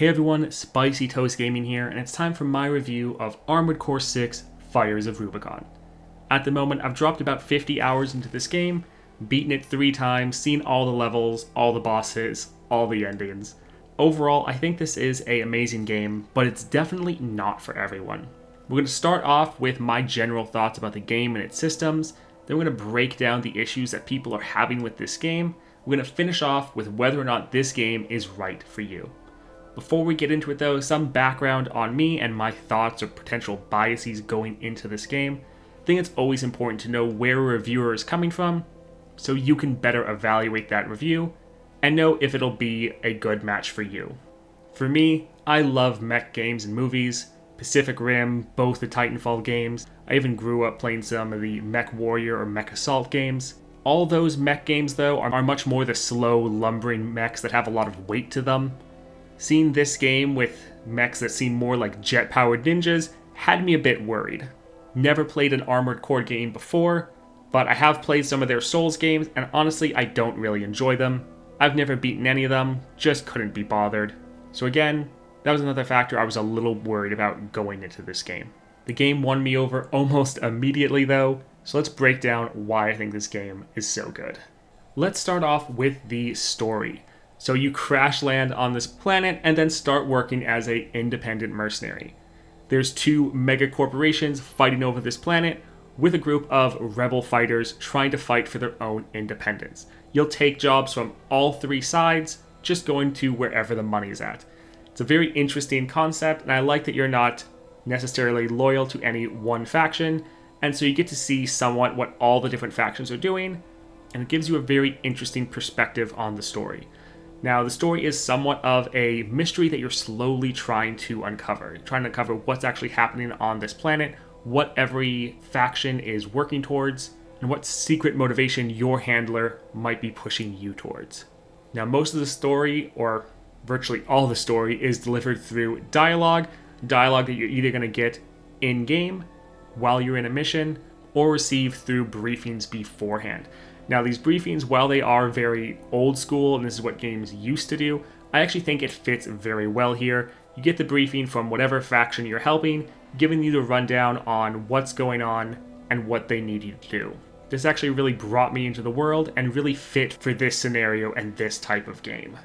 Hey everyone, Spicy Toast Gaming here, and it's time for my review of Armored Core 6 Fires of Rubicon. At the moment, I've dropped about 50 hours into this game, beaten it 3 times, seen all the levels, all the bosses, all the endings. Overall, I think this is an amazing game, but it's definitely not for everyone. We're going to start off with my general thoughts about the game and its systems, then we're going to break down the issues that people are having with this game. We're going to finish off with whether or not this game is right for you. Before we get into it though, some background on me and my thoughts or potential biases going into this game. I think it's always important to know where a reviewer is coming from, so you can better evaluate that review and know if it'll be a good match for you. For me, I love mech games and movies, Pacific Rim, both the Titanfall games. I even grew up playing some of the Mech Warrior or Mech Assault games. All those mech games though are much more the slow, lumbering mechs that have a lot of weight to them. Seeing this game with mechs that seem more like jet-powered ninjas had me a bit worried. Never played an Armored Core game before, but I have played some of their Souls games, and honestly, I don't really enjoy them. I've never beaten any of them, just couldn't be bothered. So again, that was another factor I was a little worried about going into this game. The game won me over almost immediately though, so let's break down why I think this game is so good. Let's start off with the story. So you crash land on this planet and then start working as an independent mercenary. There's 2 mega corporations fighting over this planet with a group of rebel fighters trying to fight for their own independence. You'll take jobs from all 3 sides, just going to wherever the money's at. It's a very interesting concept, and I like that you're not necessarily loyal to any one faction, and so you get to see somewhat what all the different factions are doing, and it gives you a very interesting perspective on the story. Now, the story is somewhat of a mystery that you're slowly trying to uncover. You're trying to uncover what's actually happening on this planet, what every faction is working towards, and what secret motivation your handler might be pushing you towards. Now, most of the story, or virtually all the story, is delivered through dialogue that you're either going to get in-game while you're in a mission, or receive through briefings beforehand. Now, these briefings, while they are very old school, and this is what games used to do, I actually think it fits very well here. You get the briefing from whatever faction you're helping, giving you the rundown on what's going on and what they need you to do. This actually really brought me into the world and really fit for this scenario and this type of game.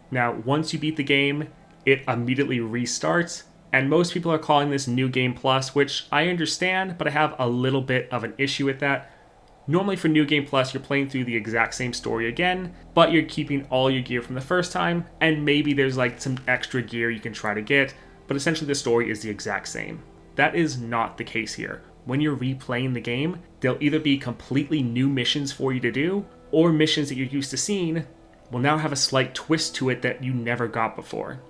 Now, once you beat the game, it immediately restarts, and most people are calling this New Game Plus, which I understand, but I have a little bit of an issue with that. Normally for New Game Plus, you're playing through the exact same story again, but you're keeping all your gear from the first time, and maybe there's like some extra gear you can try to get, but essentially the story is the exact same. That is not the case here. When you're replaying the game, there'll either be completely new missions for you to do, or missions that you're used to seeing will now have a slight twist to it that you never got before.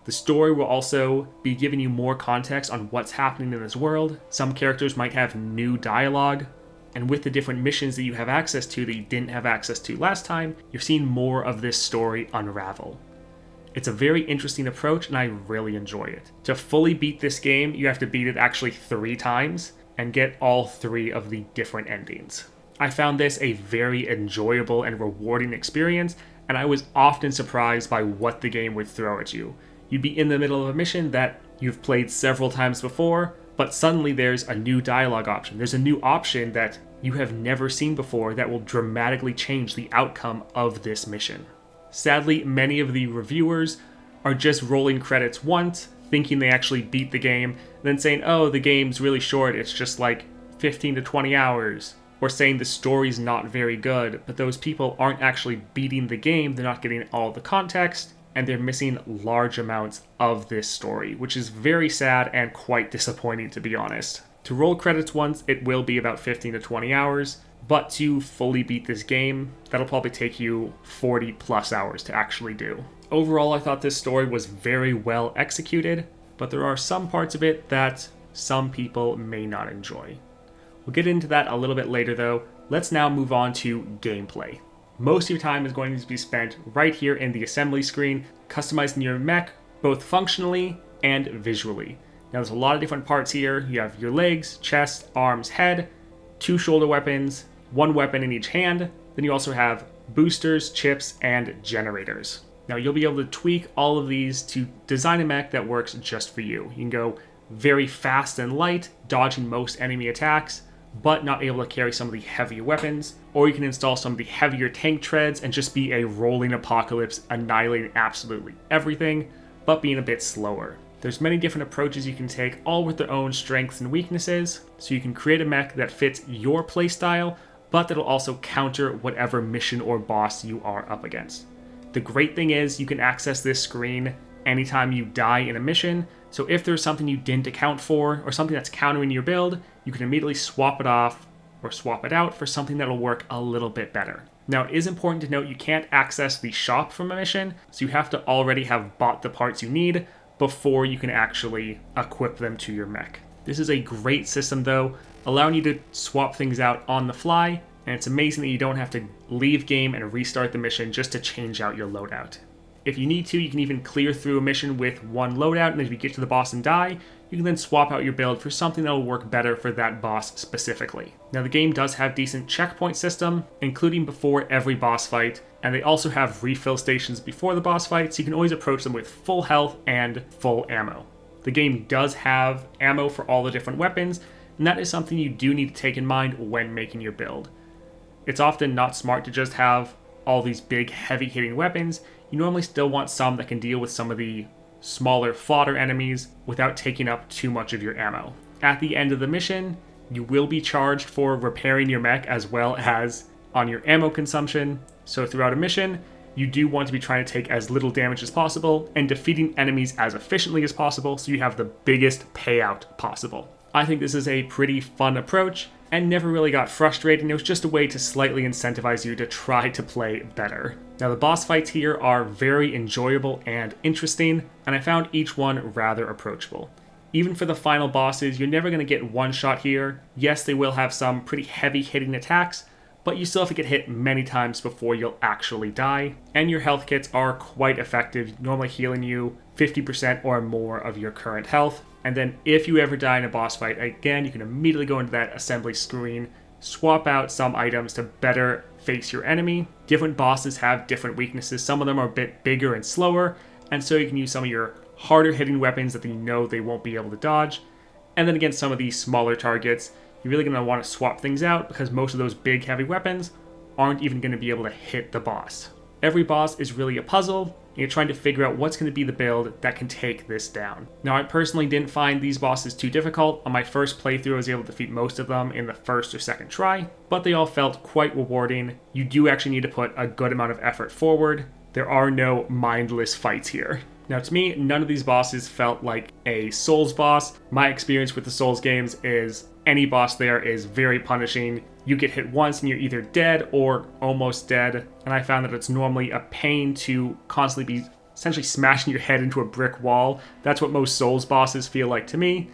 The story will also be giving you more context on what's happening in this world. Some characters might have new dialogue, and with the different missions that you have access to that you didn't have access to last time, you're seeing more of this story unravel. It's a very interesting approach, and I really enjoy it. To fully beat this game, you have to beat it actually 3 times and get all 3 of the different endings. I found this a very enjoyable and rewarding experience, and I was often surprised by what the game would throw at you. You'd be in the middle of a mission that you've played several times before, but suddenly there's a new dialogue option. There's a new option that you have never seen before that will dramatically change the outcome of this mission. Sadly, many of the reviewers are just rolling credits once, thinking they actually beat the game, and then saying, oh, the game's really short, it's just like 15 to 20 hours, or saying the story's not very good, but those people aren't actually beating the game, they're not getting all the context, and they're missing large amounts of this story, which is very sad and quite disappointing, to be honest. To roll credits once, it will be about 15 to 20 hours, but to fully beat this game, that'll probably take you 40 plus hours to actually do. Overall, I thought this story was very well executed, but there are some parts of it that some people may not enjoy. We'll get into that a little bit later though. Let's now move on to gameplay. Most of your time is going to be spent right here in the assembly screen, customizing your mech, both functionally and visually. Now there's a lot of different parts here. You have your legs, chest, arms, head, 2 shoulder weapons, 1 weapon in each hand. Then you also have boosters, chips, and generators. Now you'll be able to tweak all of these to design a mech that works just for you. You can go very fast and light, dodging most enemy attacks, but not able to carry some of the heavier weapons, or you can install some of the heavier tank treads and just be a rolling apocalypse, annihilating absolutely everything, but being a bit slower. There's many different approaches you can take, all with their own strengths and weaknesses, so you can create a mech that fits your playstyle, but that'll also counter whatever mission or boss you are up against. The great thing is you can access this screen anytime you die in a mission, so if there's something you didn't account for, or something that's countering your build, you can immediately swap it off or swap it out for something that'll work a little bit better. Now, it is important to note you can't access the shop from a mission, so you have to already have bought the parts you need before you can actually equip them to your mech. This is a great system though, allowing you to swap things out on the fly, and it's amazing that you don't have to leave game and restart the mission just to change out your loadout. If you need to, you can even clear through a mission with one loadout, and if you get to the boss and die, you can then swap out your build for something that will work better for that boss specifically. Now, the game does have decent checkpoint system, including before every boss fight, and they also have refill stations before the boss fight, so you can always approach them with full health and full ammo. The game does have ammo for all the different weapons, and that is something you do need to take in mind when making your build. It's often not smart to just have all these big, heavy-hitting weapons. You normally still want some that can deal with some of the smaller fodder enemies without taking up too much of your ammo. At the end of the mission, you will be charged for repairing your mech as well as on your ammo consumption. So throughout a mission, you do want to be trying to take as little damage as possible and defeating enemies as efficiently as possible so you have the biggest payout possible. I think this is a pretty fun approach and never really got frustrating. It was just a way to slightly incentivize you to try to play better. Now, the boss fights here are very enjoyable and interesting, and I found each one rather approachable. Even for the final bosses, you're never going to get one shot here. Yes, they will have some pretty heavy hitting attacks, but you still have to get hit many times before you'll actually die. And your health kits are quite effective, normally healing you 50% or more of your current health. And then if you ever die in a boss fight, again, you can immediately go into that assembly screen, swap out some items to better face your enemy. Different bosses have different weaknesses. Some of them are a bit bigger and slower, and so you can use some of your harder hitting weapons that you know they won't be able to dodge. And then against some of these smaller targets, you're really going to want to swap things out because most of those big heavy weapons aren't even going to be able to hit the boss. Every boss is really a puzzle, and you're trying to figure out what's going to be the build that can take this down. Now, I personally didn't find these bosses too difficult. On my first playthrough, I was able to defeat most of them in the first or second try, but they all felt quite rewarding. You do actually need to put a good amount of effort forward. There are no mindless fights here. Now, to me, none of these bosses felt like a Souls boss. My experience with the Souls games is any boss there is very punishing. You get hit once and you're either dead or almost dead, and I found that it's normally a pain to constantly be essentially smashing your head into a brick wall. That's what most Souls bosses feel like to me.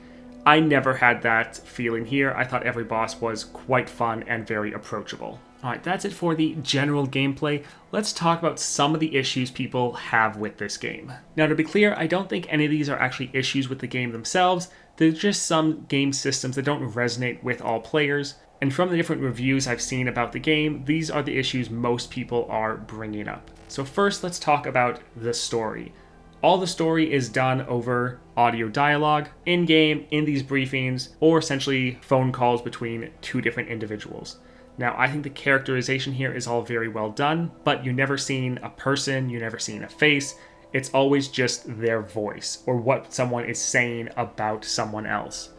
I never had that feeling here. I thought every boss was quite fun and very approachable. Alright, that's it for the general gameplay. Let's talk about some of the issues people have with this game. Now, to be clear, I don't think any of these are actually issues with the game themselves. They're just some game systems that don't resonate with all players. And from the different reviews I've seen about the game, these are the issues most people are bringing up. So first, let's talk about the story. All the story is done over audio dialogue, in-game, in these briefings, or essentially phone calls between two different individuals. Now, I think the characterization here is all very well done, but you're never seeing a person, you're never seeing a face. It's always just their voice, or what someone is saying about someone else.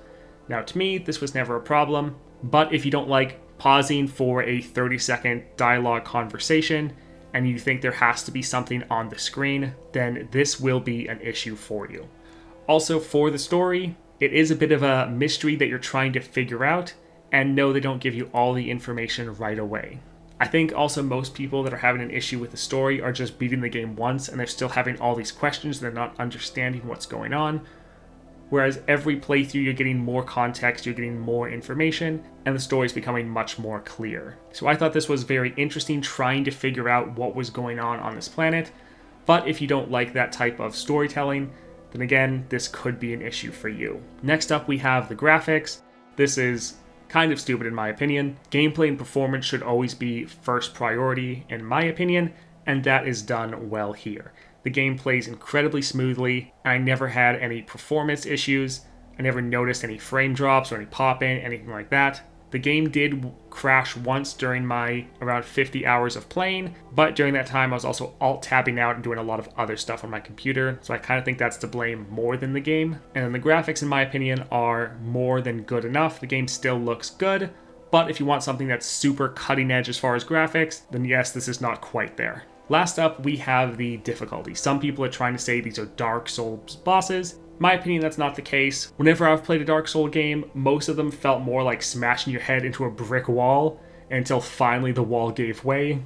Now, to me, this was never a problem, but if you don't like pausing for a 30-second dialogue conversation, and you think there has to be something on the screen, then this will be an issue for you. Also, for the story, it is a bit of a mystery that you're trying to figure out, and no, they don't give you all the information right away. I think also most people that are having an issue with the story are just beating the game once, and they're still having all these questions, and they're not understanding what's going on. Whereas every playthrough, you're getting more context, you're getting more information, and the story is becoming much more clear. So I thought this was very interesting, trying to figure out what was going on this planet. But if you don't like that type of storytelling, then again, this could be an issue for you. Next up, we have the graphics. This is kind of stupid in my opinion. Gameplay and performance should always be first priority in my opinion, and that is done well here. The game plays incredibly smoothly, and I never had any performance issues. I never noticed any frame drops or any pop-in, anything like that. The game did crash once during my around 50 hours of playing, but during that time I was also alt-tabbing out and doing a lot of other stuff on my computer, so I kind of think that's to blame more than the game. And then the graphics, in my opinion, are more than good enough. The game still looks good, but if you want something that's super cutting edge as far as graphics, then yes, this is not quite there. Last up, we have the difficulty. Some people are trying to say these are Dark Souls bosses. In my opinion, that's not the case. Whenever I've played a Dark Souls game, most of them felt more like smashing your head into a brick wall until finally the wall gave way.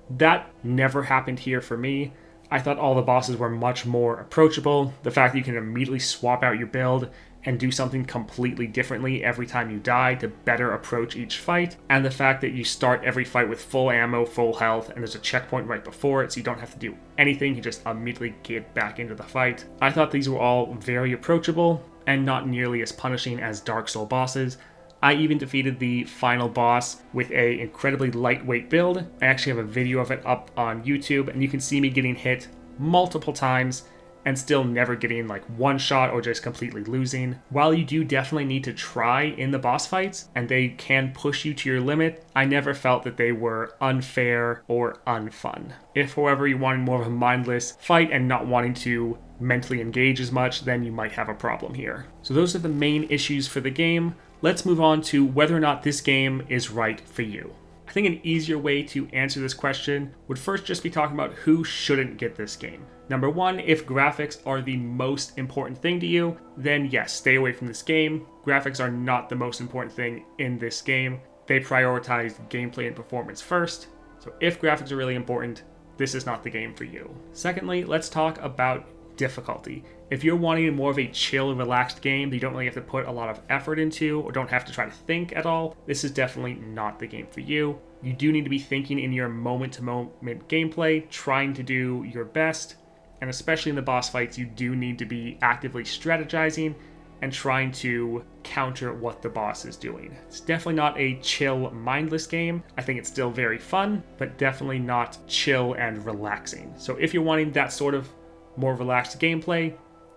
That never happened here for me. I thought all the bosses were much more approachable. The fact that you can immediately swap out your build and do something completely differently every time you die to better approach each fight, and the fact that you start every fight with full ammo, full health, and there's a checkpoint right before it, so you don't have to do anything, you just immediately get back into the fight. I thought these were all very approachable and not nearly as punishing as Dark Souls bosses. I even defeated the final boss with a incredibly lightweight build. I actually have a video of it up on YouTube, and you can see me getting hit multiple times and still never getting like one shot or just completely losing. While you do definitely need to try in the boss fights and they can push you to your limit, I never felt that they were unfair or unfun. If, however, you wanted more of a mindless fight and not wanting to mentally engage as much, then you might have a problem here. So those are the main issues for the game. Let's move on to whether or not this game is right for you. I think an easier way to answer this question would first just be talking about who shouldn't get this game. Number one, if graphics are the most important thing to you, then yes, stay away from this game. Graphics are not the most important thing in this game. They prioritize gameplay and performance first. So if graphics are really important, this is not the game for you. Secondly, let's talk about difficulty. If you're wanting more of a chill, relaxed game that you don't really have to put a lot of effort into or don't have to try to think at all, this is definitely not the game for you. You do need to be thinking in your moment-to-moment gameplay, trying to do your best, and especially in the boss fights, you do need to be actively strategizing and trying to counter what the boss is doing. It's definitely not a chill, mindless game. I think it's still very fun, but definitely not chill and relaxing. So if you're wanting that sort of more relaxed gameplay,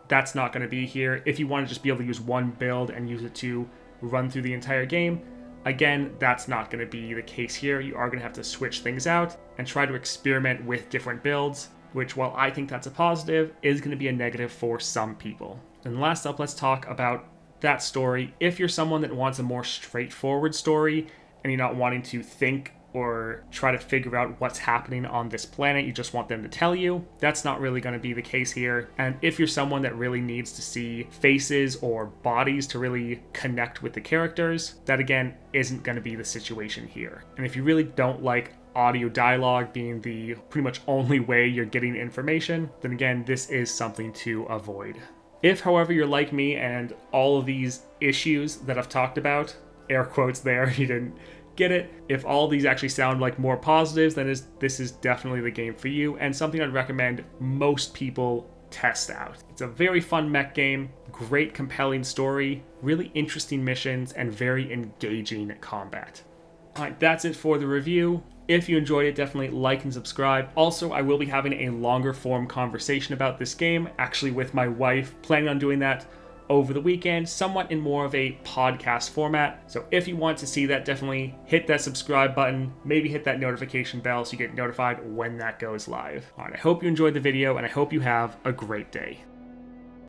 that's not going to be here. If you want to just be able to use one build and use it to run through the entire game, again, that's not going to be the case here. You are going to have to switch things out and try to experiment with different builds, which, while I think that's a positive, is going to be a negative for some people. And last up, let's talk about that story. If you're someone that wants a more straightforward story and you're not wanting to think or try to figure out what's happening on this planet, you just want them to tell you, that's not really going to be the case here. And if you're someone that really needs to see faces or bodies to really connect with the characters, that again isn't going to be the situation here. And if you really don't like audio dialogue being the pretty much only way you're getting information, then again, this is something to avoid. If, however, you're like me and all of these issues that I've talked about, air quotes there, you didn't get it, if all these actually sound like more positives, then this is definitely the game for you and something I'd recommend most people test out. It's a very fun mech game, great compelling story, really interesting missions, and very engaging combat. Alright, that's it for the review. If you enjoyed it, definitely like and subscribe. Also, I will be having a longer form conversation about this game, actually with my wife, planning on doing that over the weekend, somewhat in more of a podcast format. So if you want to see that, definitely hit that subscribe button, maybe hit that notification bell so you get notified when that goes live. Alright, I hope you enjoyed the video and I hope you have a great day.